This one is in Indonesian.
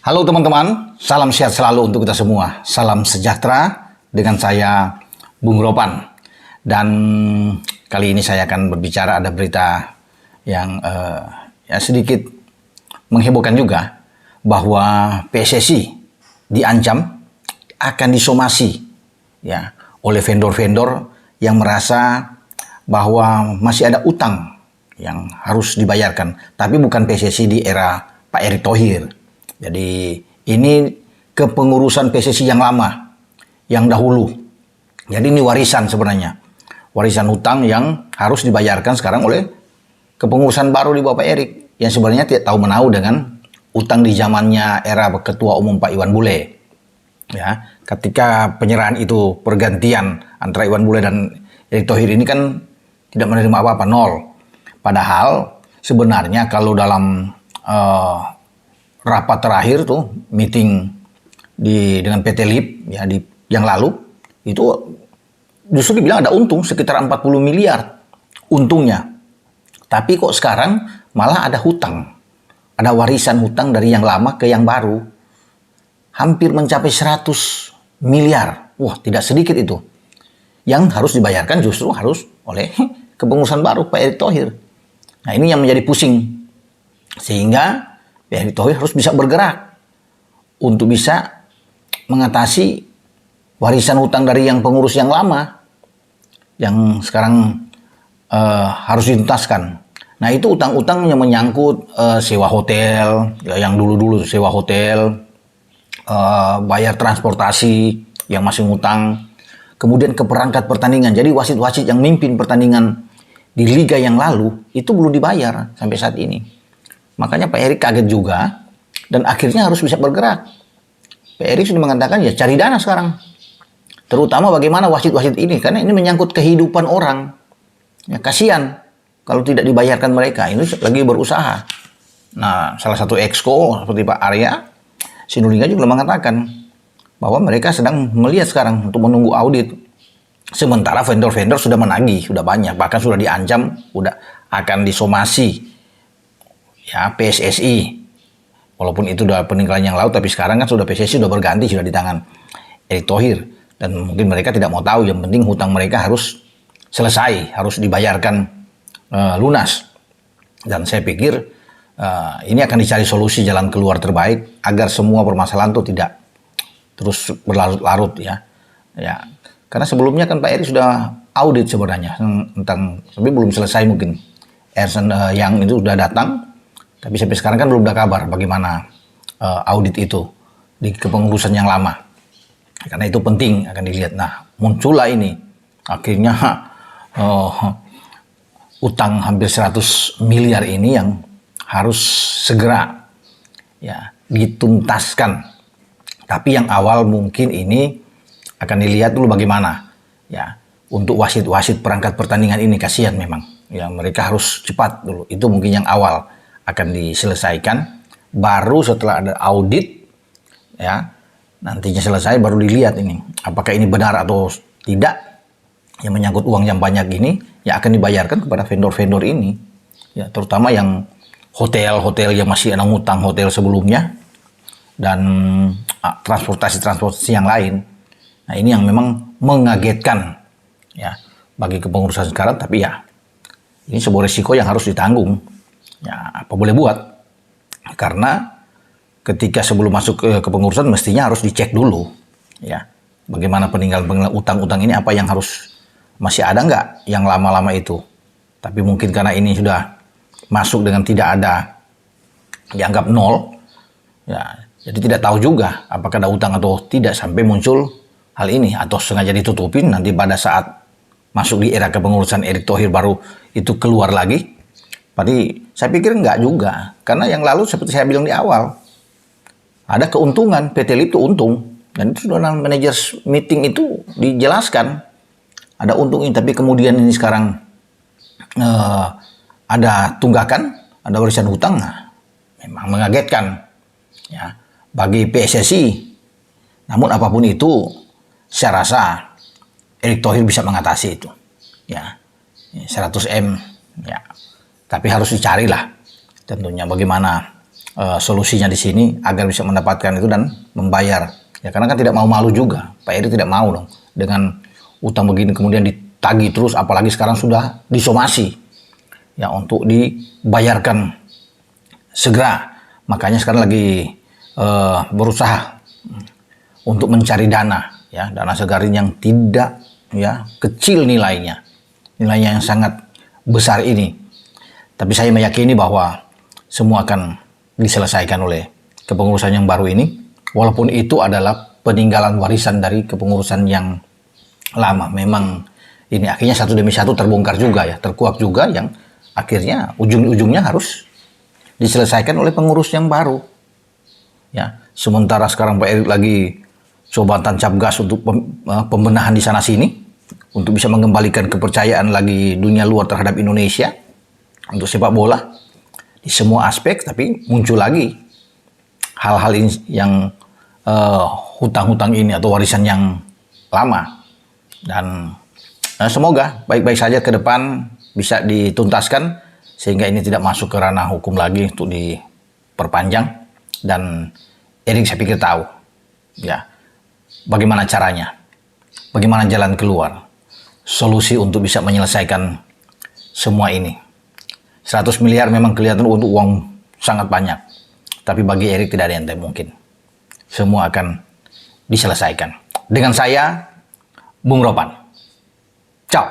Halo teman-teman, salam sehat selalu untuk kita semua. Salam sejahtera dengan saya Bung Ropan. Dan kali ini saya akan berbicara, ada berita yang sedikit menghebohkan juga, bahwa PSSI diancam akan disomasi ya oleh vendor-vendor yang merasa bahwa masih ada utang yang harus dibayarkan. Tapi bukan PSSI di era Pak Erick Thohir. Jadi ini kepengurusan PSSI yang lama, yang dahulu. Jadi ini warisan sebenarnya. Warisan hutang yang harus dibayarkan sekarang oleh kepengurusan baru di bawah Pak Erick. Yang sebenarnya tidak tahu menahu dengan utang di zamannya era Ketua Umum Pak Iwan Bule. Ya, ketika penyerahan itu pergantian antara Iwan Bule dan Erick Thohir ini kan tidak menerima apa-apa, nol. Padahal sebenarnya kalau dalam rapat terakhir tuh, meeting dengan PT LIP ya yang lalu, itu justru dibilang ada untung sekitar 40 miliar untungnya. Tapi kok sekarang malah ada hutang. Ada warisan hutang dari yang lama ke yang baru. Hampir mencapai 100 miliar. Wah, tidak sedikit itu. Yang harus dibayarkan justru harus oleh kepengurusan baru Pak Erick Thohir. Nah, ini yang menjadi pusing. Sehingga Pak Erick Thohir harus bisa bergerak untuk bisa mengatasi warisan hutang dari yang pengurus yang lama yang sekarang harus dituntaskan. Nah, itu utang-utang yang menyangkut sewa hotel, ya, yang dulu-dulu sewa hotel, bayar transportasi yang masih ngutang, kemudian ke perangkat pertandingan. Jadi wasit-wasit yang mimpin pertandingan di liga yang lalu itu belum dibayar sampai saat ini. Makanya Pak Erick kaget juga dan akhirnya harus bisa bergerak. Pak Erick sudah mengatakan ya cari dana sekarang. Terutama bagaimana wasit-wasit ini, karena ini menyangkut kehidupan orang. Ya, kasihan kalau tidak dibayarkan mereka. Ini lagi berusaha. Nah, salah satu exco seperti Pak Arya Sinulinga juga mengatakan bahwa mereka sedang melihat sekarang untuk menunggu audit. Sementara vendor-vendor sudah menagih, sudah banyak, bahkan sudah diancam, sudah akan disomasi. Ya, PSSI, walaupun itu udah peninggalan yang lalu, tapi sekarang kan sudah PSSI sudah berganti, sudah di tangan Erick Thohir, dan mungkin mereka tidak mau tahu. Yang penting hutang mereka harus selesai, harus dibayarkan lunas. Dan saya pikir ini akan dicari solusi jalan keluar terbaik agar semua permasalahan itu tidak terus berlarut-larut ya. Ya, karena sebelumnya kan Pak Erick sudah audit sebenarnya tentang, tapi belum selesai mungkin. Yang itu sudah datang. Tapi sampai sekarang kan belum ada kabar bagaimana audit itu di kepengurusan yang lama. Karena itu penting akan dilihat. Nah, muncullah ini. Akhirnya utang hampir 100 miliar ini yang harus segera ya dituntaskan. Tapi yang awal mungkin ini akan dilihat dulu bagaimana. Ya, untuk wasit-wasit perangkat pertandingan ini kasihan memang. Ya, mereka harus cepat dulu. Itu mungkin yang awal akan diselesaikan, baru setelah ada audit ya nantinya selesai baru dilihat ini apakah ini benar atau tidak yang menyangkut uang yang banyak ini yang akan dibayarkan kepada vendor-vendor ini ya, terutama yang hotel-hotel yang masih ada ngutang hotel sebelumnya dan transportasi yang lain. Nah, ini yang memang mengagetkan ya bagi kepengurusan sekarang, tapi ya ini sebuah risiko yang harus ditanggung. Ya, apa boleh buat? Karena ketika sebelum masuk ke kepengurusan mestinya harus dicek dulu ya. Bagaimana peninggalan utang-utang ini, apa yang harus masih ada nggak yang lama-lama itu. Tapi mungkin karena ini sudah masuk dengan tidak ada, dianggap nol ya. Jadi tidak tahu juga apakah ada utang atau tidak sampai muncul hal ini, atau sengaja ditutupin nanti pada saat masuk di era kepengurusan Erick Thohir baru itu keluar lagi. Tapi saya pikir enggak juga, karena yang lalu seperti saya bilang di awal, ada keuntungan, PT LIP itu untung, dan itu sudah dalam managers meeting itu dijelaskan, ada untung ini, tapi kemudian ini sekarang ada tunggakan, ada warisan hutang, nah, memang mengagetkan ya bagi PSSI. Namun apapun itu, saya rasa Erick Thohir bisa mengatasi itu, ya 100 M, ya. Tapi harus dicarilah tentunya bagaimana solusinya di sini agar bisa mendapatkan itu dan membayar. Ya karena kan tidak mau malu juga. Pak Erik tidak mau dong dengan utang begini kemudian ditagih terus, apalagi sekarang sudah disomasi ya untuk dibayarkan segera. Makanya sekarang lagi berusaha untuk mencari dana, ya dana segarin yang tidak ya kecil nilainya yang sangat besar ini. Tapi saya meyakini bahwa semua akan diselesaikan oleh kepengurusan yang baru ini, walaupun itu adalah peninggalan warisan dari kepengurusan yang lama. Memang ini akhirnya satu demi satu terbongkar juga ya, terkuak juga, yang akhirnya ujung-ujungnya harus diselesaikan oleh pengurus yang baru. Ya, sementara sekarang Pak Erik lagi coba tancap gas untuk pembenahan di sana sini untuk bisa mengembalikan kepercayaan lagi dunia luar terhadap Indonesia untuk sepak bola di semua aspek. Tapi muncul lagi hal-hal yang hutang-hutang ini atau warisan yang lama, dan semoga baik-baik saja ke depan bisa dituntaskan sehingga ini tidak masuk ke ranah hukum lagi untuk diperpanjang. Dan Erik saya pikir tahu ya bagaimana caranya, bagaimana jalan keluar, solusi untuk bisa menyelesaikan semua ini. 100 miliar memang kelihatan untuk uang sangat banyak, tapi bagi Erik tidak ada yang tak mungkin. Semua akan diselesaikan. Dengan saya, Bung Ropan. Ciao.